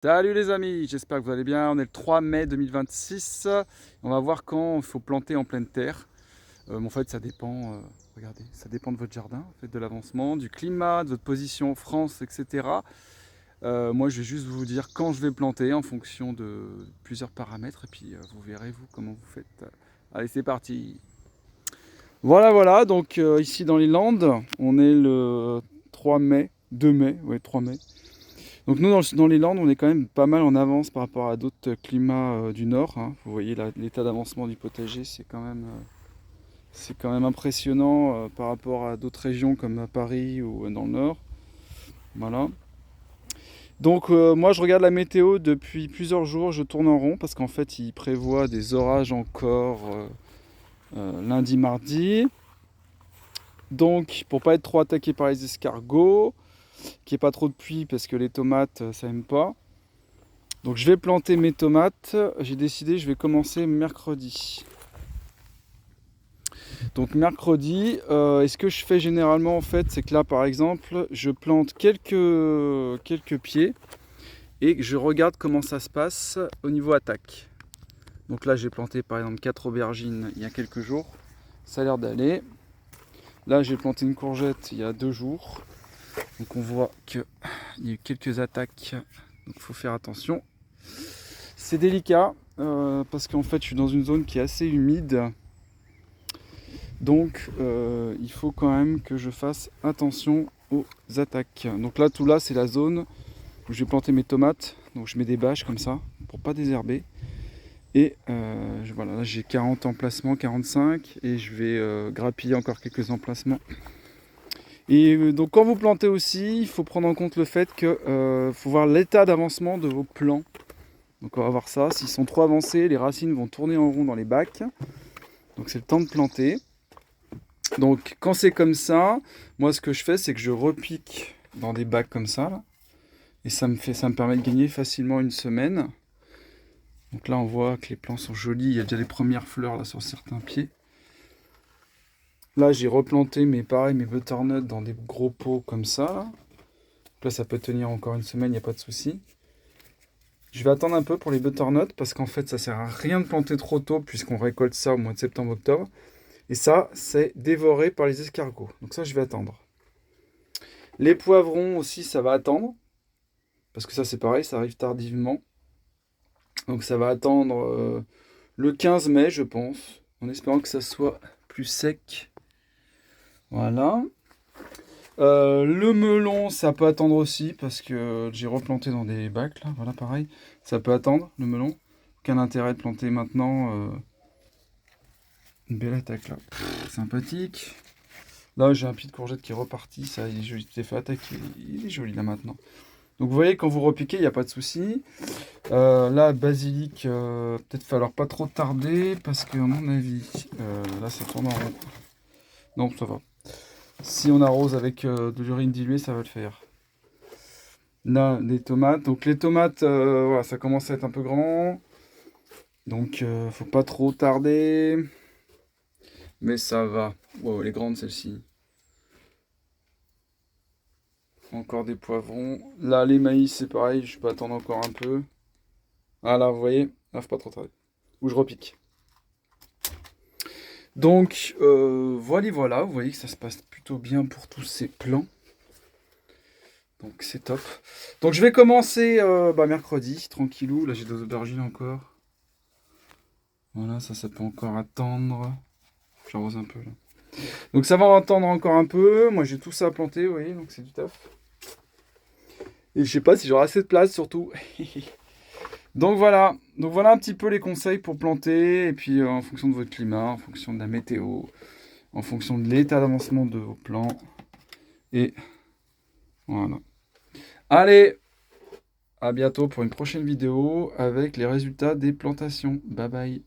Salut les amis, j'espère que vous allez bien. On est le 3 mai 2026. On va voir quand il faut planter en pleine terre. En fait, ça dépend, regardez, ça dépend de votre jardin, en fait, de l'avancement, du climat, de votre position France, etc. Moi, je vais juste vous dire quand je vais planter en fonction de plusieurs paramètres. Et puis, vous verrez, vous, comment vous faites. Allez, c'est parti. Voilà. Donc, ici dans les Landes, on est le 3 mai, 2 mai, ouais, 3 mai. Donc nous, dans les Landes, on est quand même pas mal en avance par rapport à d'autres climats du nord, hein. Vous voyez l'état d'avancement du potager, c'est quand même impressionnant par rapport à d'autres régions comme à Paris ou dans le nord. Voilà. Donc moi, je regarde la météo depuis plusieurs jours, je tourne en rond parce qu'en fait, il prévoit des orages encore lundi, mardi. Donc, pour pas être trop attaqué par les escargots, qu'il n'y ait pas trop de pluie parce que les tomates, ça aime pas. Donc je vais planter mes tomates. J'ai décidé, je vais commencer mercredi. Donc mercredi, et ce que je fais généralement en fait, c'est que là par exemple, je plante quelques pieds et je regarde comment ça se passe au niveau attaque. Donc là j'ai planté par exemple 4 aubergines il y a quelques jours. Ça a l'air d'aller. Là j'ai planté une courgette il y a 2 jours. Donc on voit qu'il y a eu quelques attaques. Donc il faut faire attention. C'est délicat parce qu'en fait je suis dans une zone qui est assez humide. Donc il faut quand même que je fasse attention aux attaques. Donc là tout là c'est la zone où je vais planter mes tomates. Donc je mets des bâches comme ça pour pas désherber. Et voilà, là j'ai 40 emplacements, 45 et je vais grappiller encore quelques emplacements. Et donc quand vous plantez aussi, il faut prendre en compte le fait que faut voir l'état d'avancement de vos plants. Donc on va voir ça. S'ils sont trop avancés, les racines vont tourner en rond dans les bacs. Donc c'est le temps de planter. Donc quand c'est comme ça, moi ce que je fais c'est que je repique dans des bacs comme ça là, et ça me permet de gagner facilement une semaine. Donc là on voit que les plants sont jolis, il y a déjà les premières fleurs là sur certains pieds. Là j'ai replanté pareil, mes butternuts dans des gros pots comme ça. Là ça peut tenir encore une semaine, il n'y a pas de souci. Je vais attendre un peu pour les butternuts parce qu'en fait ça sert à rien de planter trop tôt puisqu'on récolte ça au mois de septembre-octobre. Et ça c'est dévoré par les escargots. Donc ça je vais attendre. Les poivrons aussi, ça va attendre. Parce que ça, c'est pareil, ça arrive tardivement. Donc ça va attendre le 15 mai, je pense. En espérant que ça soit plus sec. Voilà. Le melon, ça peut attendre aussi. Parce que j'ai replanté dans des bacs, là. Voilà, pareil. Ça peut attendre, le melon. Aucun intérêt de planter maintenant. Une belle attaque, là. Sympathique. Là, j'ai un pied de courgette qui est reparti. Ça, il est joli. Il s'est fait attaquer. Il est joli, là, maintenant. Donc vous voyez, quand vous repiquez, il n'y a pas de souci. Là, basilic, peut-être falloir pas trop tarder parce que à mon avis, là ça tourne en rond. Non, ça va. Si on arrose avec de l'urine diluée, ça va le faire. Là, les tomates. Donc les tomates, voilà, ça commence à être un peu grand. Donc faut pas trop tarder. Mais ça va. Wow, elle est grande celle-ci. Encore des poivrons. Là, les maïs, c'est pareil, je peux attendre encore un peu. Ah là, vous voyez, là, faut pas trop tarder. Ou je repique. Donc voilà, vous voyez que ça se passe plutôt bien pour tous ces plans. Donc c'est top. Donc je vais commencer mercredi, tranquillou. Là j'ai 2 aubergines encore. Voilà, ça peut encore attendre. J'arrose un peu là. Donc ça va attendre encore un peu. Moi j'ai tout ça à planter, vous voyez, donc c'est du taf. Et je sais pas si j'aurai assez de place surtout. Donc voilà un petit peu les conseils pour planter. Et puis en fonction de votre climat, en fonction de la météo, en fonction de l'état d'avancement de vos plants. Et voilà. Allez, à bientôt pour une prochaine vidéo avec les résultats des plantations. Bye bye.